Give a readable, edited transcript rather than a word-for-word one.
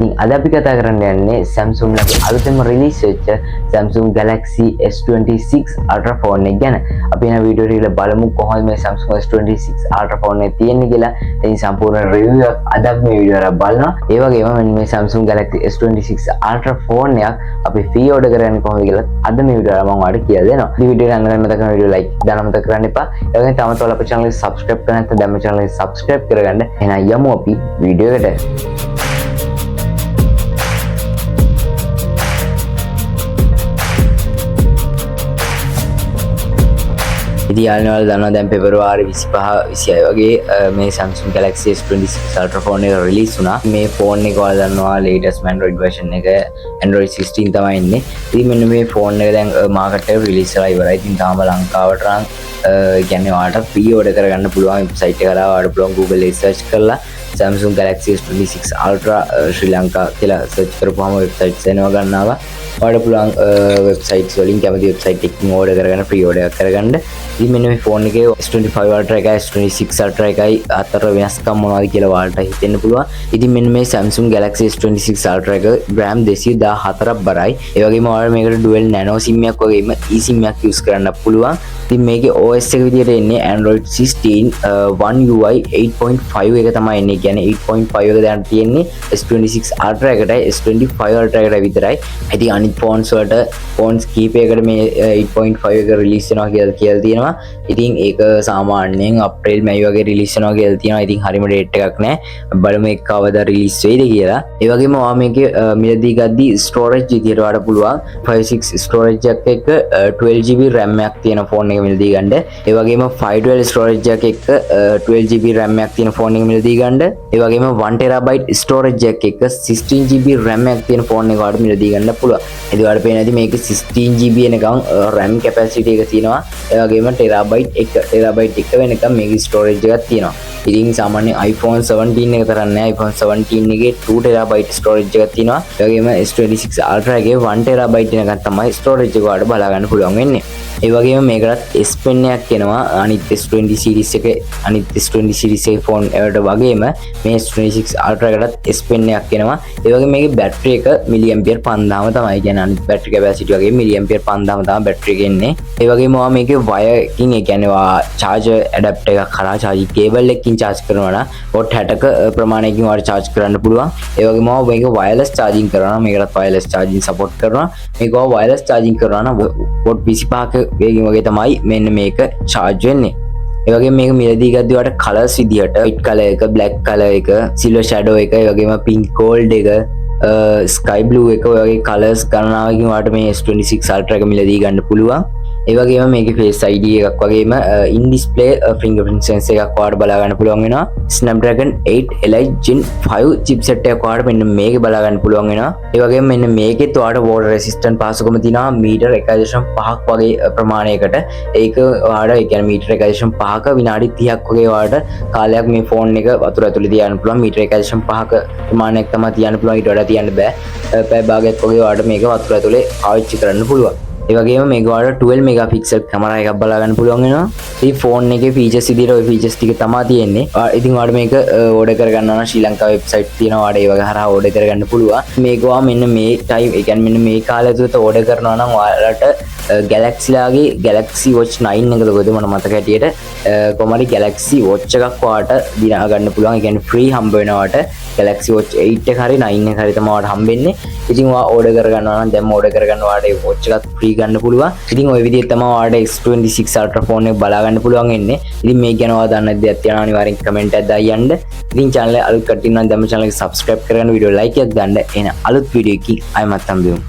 ඉතින් අද අපි කතා කරන්න යන්නේ Samsung ලගේ අලුතෙන්ම රිලීස් වෙච්ච Samsung Galaxy S26 Ultra phone එක ගැන. අපි යන වීඩියෝ එකේ බලමු කොහොමද මේ Samsung S26 Ultra phone එක තියෙන්නේ කියලා. ඉතින් සම්පූර්ණ review එක අද අපි මේ වීඩියෝ එකේ බලනවා. ඒ වගේම මෙන්න මේ Samsung Galaxy S26 Ultra phone එකක් අපි free order කරන්නේ කොහොමද කියලා අද මේ වීඩියෝ එකේ මම ඔයාලට කියලා දෙනවා. මේ වීඩියෝ එක අංගන මතක කරගන්න වීඩියෝ like දාන්න මතක කරන්න එපා. ඒ වගේම තාමත් ඔයාලා අපේ channel එක subscribe කරන්න නැත්නම් දැන් මේ channel එක subscribe කරගන්න. එහෙනම් යමු අපි වීඩියෝ එකට. ඉතින් යාළුවෝ දන්නවා දැන් පෙබරවාරි 25 26 වගේ මේ Samsung Galaxy S26 Ultra phone එක රිලීස් වුණා. මේ phone එක ඔයාලා දන්නවා latest Android version එක Android 16 තමයි ඉන්නේ. ඉතින් මෙන්න මේ phone එක දැන් මාකට් එකට රිලීස් වෙලා ඉවරයි. ඉතින් තාම ලංකාවට නම් කියන්නේ ඔයාලට free order කරගන්න පුළුවන් website එක කරා ඔයාලට පුළුවන් Google එකේ search කරලා Samsung Galaxy S26 Ultra Sri Lanka කියලා search කරපුවාම websites එනවා ගන්නවා. ඔයාලට පුළුවන් websites වලින් කැමති website එකකින් order කරගෙන free order එකක් කරගන්න. ඉතින් මෙන්න මේ phone එකේ S25 Ultra එකයි S26 Ultra එකයි අතර වෙනස්කම් මොනවද කියලා ඔයාලට හිතෙන්න පුළුවන්. ඉතින් මෙන්න මේ Samsung Galaxy S26 Ultra එක gram 214ක් බරයි. ඒ වගේම ඔයාලට මේකට dual nano SIM එකක් වගේම eSIM එකක් use කරන්න පුළුවන්. ඉතින් මේකේ OS එක විදියට එන්නේ Android 16 One UI 8.5 එක තමයි එන්නේ. කියන්නේ 8.5 එක දැන් තියෙන්නේ S26 Ultra එකටයි S25 Ultra එකට විතරයි. ඉතින් අනිත් phones වලට phones කීපයකට මේ 8.5 එක රිලීස් වෙනවා කියලා තියෙනවා. ඉතින් ඒක සාමාන්‍යයෙන් අප්‍රේල් මැයි වගේ රිලීස් වෙනවා කියලා තියෙනවා. ඉතින් හරිම ඩේට් එකක් නැහැ. බලමු ඒක කවදා රිලීස් වෙයිද කියලා. ඒ වගේම ඔයා මේකේ මිලදී ගද්දි storage විදියට වඩා පුළුවන් 512 storage එකක් එක්ක 12GB RAM එකක් තියෙන phone එක මිලදී ගන්න. ඒ වගේම 512 storage එකක් එක්ක 12GB RAM එකක් තියෙන phone එක මිලදී ගන්න. ඒ වගේම 1TB storage එකක් එක්ක 16GB RAM එකක් තියෙන phone එක වඩා මිලදී ගන්න පුළුවන්. ඉතින් ඔයාලට පේන ඇති මේක 16GB එනකම් RAM capacity එක තියෙනවා. ඒ වගේම terabyte එක වෙනකම් මේකේ storage එකක් තියෙනවා. ඉතින් සාමාන්‍ය iPhone 17 එක තරම් නෑ. iPhone 17 එකේ 2TB storage එකක් තියෙනවා. ඒ වගේම S26 Ultra එකේ 1TB එනකම් තමයි storage එක වඩා බලා ගන්න පුළුවන් වෙන්නේ. ඒ වගේම මේකටත් S Pen එකක් එනවා. අනිත් S20 series එකේ phone එකට වගේම මේ S26 Ultra එකටත් S Pen එකක් එනවා. ඒ වගේම මේකේ battery එක milliampere 5000ම තමයි. කියන්නේ අනිත් battery capacity වගේ milliampere 5000ම තමයි battery එක එන්නේ. ඒ වගේම ඔයා මේකේ wire එකකින් ඒ කියන්නේ ඔයා charger adapter එකක් කරා charging cable එකකින් charge කරනවා නම් watt 60ක ප්‍රමාණයකින් ඔයාලට charge කරන්න පුළුවන්. ඒ වගේම ඔයා මේක wireless charging කරනවා නම් මේකටත් wireless charging support කරනවා. මේක ඔයා wireless charging කරනවා නම් watt 25ක වේගින් වගේ තමයි මෙන්න මේක charge වෙන්නේ. ඒ වගේම මේක මිලදී ගද්දි ඔයාලට colors විදියට white color එක, black color එක, silver shadow එක, ඒ වගේම pink gold එක, sky blue එක වගේ colors ගණනාවකින් ඔයාලට මේ S26 Ultra එක මිලදී ගන්න පුළුවන්. ඒ වගේම මේකේ Face ID එකක් වගේම in display fingerprint sensor එකක් ඔයාලට බලා ගන්න පුළුවන් වෙනවා. Snapdragon 8 Elite Gen 5 chipset එකක් ඔයාලට මෙන්න මේකේ බලා ගන්න පුළුවන් වෙනවා. ඒ වගේම මෙන්න මේකෙත් ඔයාලට water resistant පහසුකම තියෙනවා මීටර් 1.5ක් වගේ ප්‍රමාණයකට. ඒක ඔයාලට ඒ කියන්නේ මීටර් 1.5ක විනාඩි 30ක් වගේ ඔයාලට කාලයක් මේ ෆෝන් එක වතුර ඇතුලේ තියන්න පුළුවන්. මීටර් 1.5ක ප්‍රමාණයක් තමයි තියන්න පුළුවන්. ඊට වඩා තියන්න බෑ. පැය භාගයක් වගේ ඔයාලට මේක වතුර ඇතුලේ පාවිච්චි කරන්න පුළුවන්. ඒ වගේම මේක ඔයාලට 12 මෙගාපික්සල් කැමරා එකක් බලා ගන්න පුළුවන් වෙනවා. ඉතින් ෆෝන් එකේ ෆීචර්ස් විදියට ওই ෆීචර්ස් ටික තමයි තියෙන්නේ. ඉතින් ඔයාලට මේක ඕඩර් කරගන්නවා නම් ශ්‍රී ලංකා වෙබ්සයිට් තියෙනවා. ඔයාලට ඒ වගේ හරහා ඕඩර් කරගන්න පුළුවන්. මේක ඔයා මෙන්න මේ ටයිම් ඒ කියන්නේ මෙන්න මේ කාලය ඇතුළත ඕඩර් කරනවා නම් ඔයාලට Galaxy ලාගේ Galaxy Watch 9 එකද කොහෙද මට මතක හැටියට කොහමරි Galaxy Watch එකක් ඔයාලට දිනා ගන්න පුළුවන්. ඒ කියන්නේ free හම්බ වෙනවට Galaxy Watch 8 එක හරි 9 එක හරි තමයි ඔයාලට හම්බෙන්නේ. ඉතින් ඔයා ඕඩර් කරගන්නවා නම් දැන්ම ඕඩර් කරගන්න ඔයාලට ඒ watch එකත් free ගන්න පුළුවන්. ඉතින් ওই විදිහට තමයි ඔයාලට S26 Ultra phone එක බලා ගන්න පුළුවන් වෙන්නේ. ඉතින් මේක ගැන ඔයා දන්න දෙයක් තියෙනවා අනිවාර්යෙන් කමෙන්ට් එකක් දාන්න. ඉතින් channel එක අලුත් කට්ටිය නම් දැන්ම channel එක subscribe කරගන්න, video like එකක් දාන්න. එහෙනම් අලුත් video එකකින් ආයෙමත් හම්බෙමු.